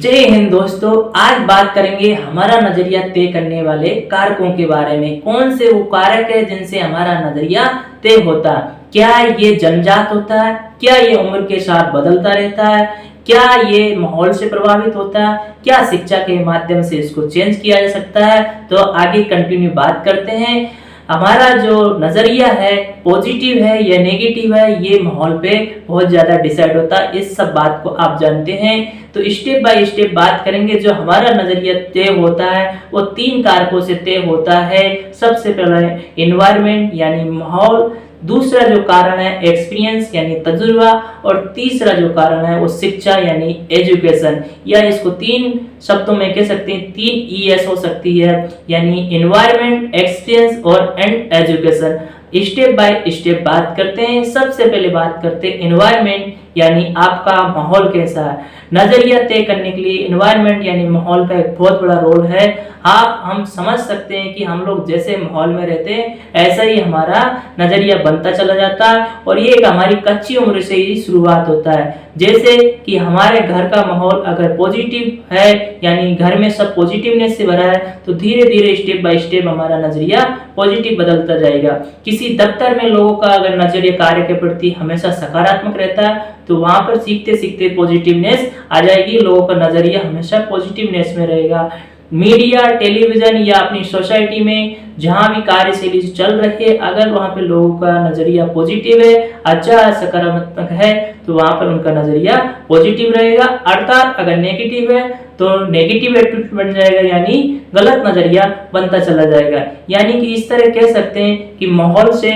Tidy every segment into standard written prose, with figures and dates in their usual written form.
जय हिंद दोस्तों। आज बात करेंगे हमारा नजरिया तय करने वाले कारकों के बारे में। कौन से वो कारक है जिनसे हमारा नजरिया तय होता है? क्या ये जन्मजात होता है? क्या ये उम्र के साथ बदलता रहता है? क्या ये माहौल से प्रभावित होता है? क्या शिक्षा के माध्यम से इसको चेंज किया जा सकता है? तो आगे कंटिन्यू बात करते हैं। हमारा जो नजरिया है पॉजिटिव है या नेगेटिव है, ये माहौल पे बहुत ज्यादा डिसाइड होता है। इस सब बात को आप जानते हैं, तो स्टेप बाय स्टेप बात करेंगे। जो हमारा नजरिया तय होता है वो 3 कारकों से तय होता है। सबसे पहले एनवायरनमेंट यानी माहौल, दूसरा जो कारण है एक्सपीरियंस यानी तजुर्बा, और तीसरा जो कारण है वो शिक्षा यानी एजुकेशन। या इसको 3 शब्दों में कह सकते हैं, 3 ES हो सकती है, यानी एनवायरनमेंट, एक्सपीरियंस और and education. Step by step बात करते हैं। सबसे पहले बात करते हैं एनवायरनमेंट यानी आपका माहौल कैसा है। नजरिया तय करने के लिए एनवायरनमेंट यानी माहौल का एक बहुत बड़ा रोल है। हम समझ सकते हैं कि हम लोग जैसे माहौल में रहते हैं ऐसा ही हमारा नजरिया बनता चला जाता है, और ये एक हमारी कच्ची उम्र से ही शुरुआत होता है। जैसे कि हमारे घर का माहौल अगर पॉजिटिव है यानी घर में सब पॉजिटिवनेस से भरा है, तो धीरे धीरे स्टेप बाय स्टेप हमारा नजरिया पॉजिटिव बदलता जाएगा। किसी दफ्तर में लोगों का अगर नजरिया कार्य के प्रति हमेशा सकारात्मक रहता है, तो वहां पर सीखते सीखते पॉजिटिवनेस आ जाएगी। लोगों का नजरिया हमेशा पॉजिटिवनेस में रहेगा। मीडिया, टेलीविजन या अपनी सोसाइटी में जहां भी कार्यशैली चल रही है, अगर वहां पे लोगों का नजरिया पॉजिटिव है, अच्छा सकारात्मक है, तो वहां पर उनका नजरिया पॉजिटिव रहेगा। अर्थात अगर नेगेटिव है तो नेगेटिव एटीट्यूड बन जाएगा, यानी गलत नजरिया बनता चला जाएगा। यानी कि इस तरह कह सकते हैं कि माहौल से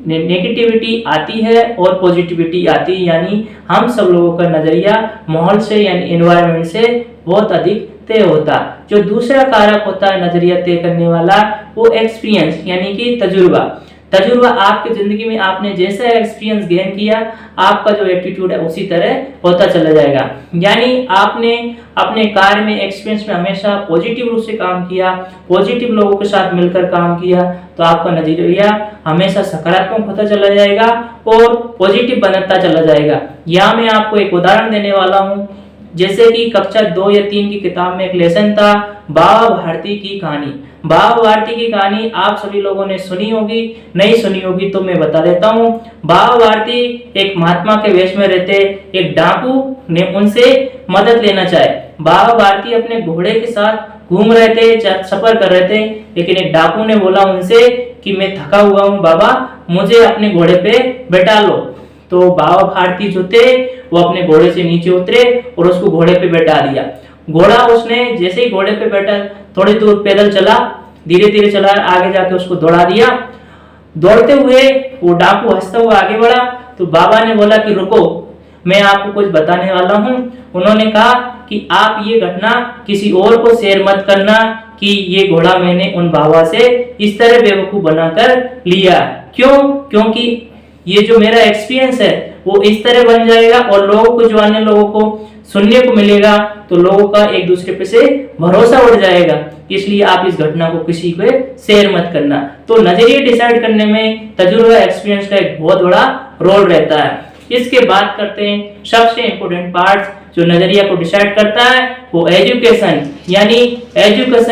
नेगेटिविटी आती है और पॉजिटिविटी आती है, यानी हम सब लोगों का नजरिया माहौल से यानी एनवायरनमेंट से बहुत अधिक तय होता। जो दूसरा कारक होता है नजरिया तय करने वाला, वो एक्सपीरियंस यानी कि तजुर्बा। तजुर्बा आपकी जिंदगी में आपने जैसा एक्सपीरियंस गेन किया, आपका जो एटीट्यूड है उसी तरह होता चला जाएगा। यानी आपने अपने कार्य में एक्सपीरियंस में हमेशा पॉजिटिव रूप से काम किया, पॉजिटिव लोगों के साथ मिलकर काम किया, तो आपका नजरिया हमेशा सकारात्मक होता चला जाएगा और पॉजिटिव बनता चला जाएगा। यहाँ मैं आपको एक उदाहरण देने वाला हूँ। जैसे कि कक्षा 2 या 3 की किताब में एक लेसन था, बाबा भारती की कहानी। बाबा भारती की कहानी आप सभी लोगों ने सुनी होगी, नहीं सुनी होगी तो मैं बता देता हूँ। बाबा भारती एक महात्मा के वेश में रहते, एक डाकू ने उनसे मदद लेना चाहे। बाबा भारती अपने घोड़े के साथ घूम रहे थे, सफर कर रहे थे, लेकिन एक डाकू ने बोला उनसे कि मैं थका हुआ हूँ बाबा, मुझे अपने घोड़े पे बैठा लो। तो बाबा भारती जो थे वो अपने घोड़े से नीचे उतरे और उसको घोड़े पे बैठा दिया। घोड़ा उसने जैसे ही घोड़े पे बैठा, थोड़ी दूर पैदल चला, धीरे धीरे चला, आगे जाके उसको दौड़ा दिया। दौड़ते हुए वो डाकू हंसता हुआ आगे बढ़ा, तो बाबा ने बोला कि रुको, मैं आपको कुछ बताने वाला हूँ। उन्होंने कहा कि आप ये घटना किसी और को शेयर मत करना कि ये घोड़ा मैंने उन बाबा से इस तरह बेवकूफ बनाकर लिया। क्यों? क्योंकि ये जो मेरा एक्सपीरियंस है वो इस तरह बन जाएगा और लोगों को, जो अन्य लोगों को सुनने को मिलेगा, तो लोगों का एक दूसरे पे से भरोसा उड़ जाएगा। इसलिए आप इस घटना को किसी को शेयर मत करना। तो नजरिए डिसाइड करने में तजुर्बा, एक्सपीरियंस का एक बहुत बड़ा रोल रहता है। इसके बाद करते हैं सबसे इंपोर्टेंट पार्ट जो नजरिया को डिसाइड करता है, वो एजुकेशन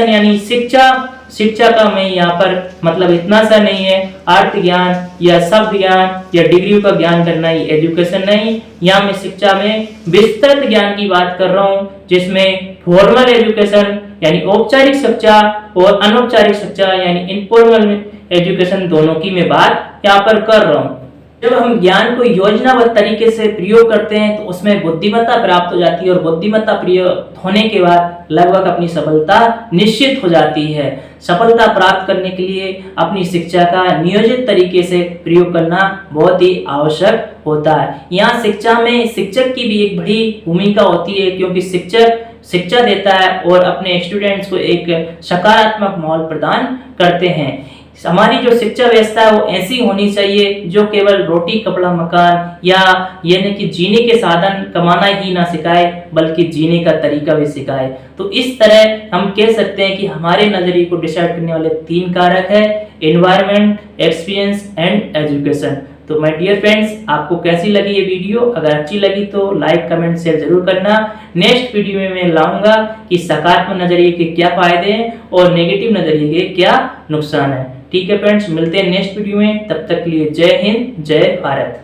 यानी शिक्षा। शिक्षा का मैं यहाँ पर मतलब इतना सा नहीं है अर्थ ज्ञान या शब्द ज्ञान या डिग्री का ज्ञान करना ही एजुकेशन नहीं। यहाँ मैं शिक्षा में विस्तृत ज्ञान की बात कर रहा हूँ, जिसमें फॉर्मल एजुकेशन यानी औपचारिक शिक्षा और अनौपचारिक शिक्षा यानी इनफॉर्मल एजुकेशन, दोनों की मैं बात यहाँ पर कर रहा हूँ। जब हम ज्ञान को योजनाबद्ध तरीके से प्रयोग करते हैं तो उसमें बुद्धिमत्ता प्राप्त हो जाती है, और बुद्धिमत्ता प्रयोग होने के बाद लगभग अपनी सफलता निश्चित हो जाती है। सफलता प्राप्त करने के लिए अपनी शिक्षा का नियोजित तरीके से प्रयोग करना बहुत ही आवश्यक होता है। यहाँ शिक्षा में शिक्षक की भी एक बड़ी भूमिका होती है, क्योंकि शिक्षक शिक्षा देता है और अपने स्टूडेंट्स को एक सकारात्मक माहौल प्रदान करते हैं। हमारी जो शिक्षा व्यवस्था है वो ऐसी होनी चाहिए जो केवल रोटी कपड़ा मकान या यानी कि जीने के साधन कमाना ही ना सिखाए, बल्कि जीने का तरीका भी सिखाए। तो इस तरह हम कह सकते हैं कि हमारे नजरिए को डिसाइड करने वाले 3 कारक है, एनवायरनमेंट, एक्सपीरियंस एंड एजुकेशन। तो माय डियर फ्रेंड्स, आपको कैसी लगी ये वीडियो? अगर अच्छी लगी तो लाइक कमेंट शेयर जरूर करना। नेक्स्ट वीडियो में मैं लाऊंगा कि सकारात्मक नजरिए के क्या फायदे हैं और नेगेटिव नजरिए के क्या नुकसान है। ठीक है फ्रेंड्स, मिलते हैं नेक्स्ट वीडियो में। तब तक के लिए जय हिंद, जय भारत।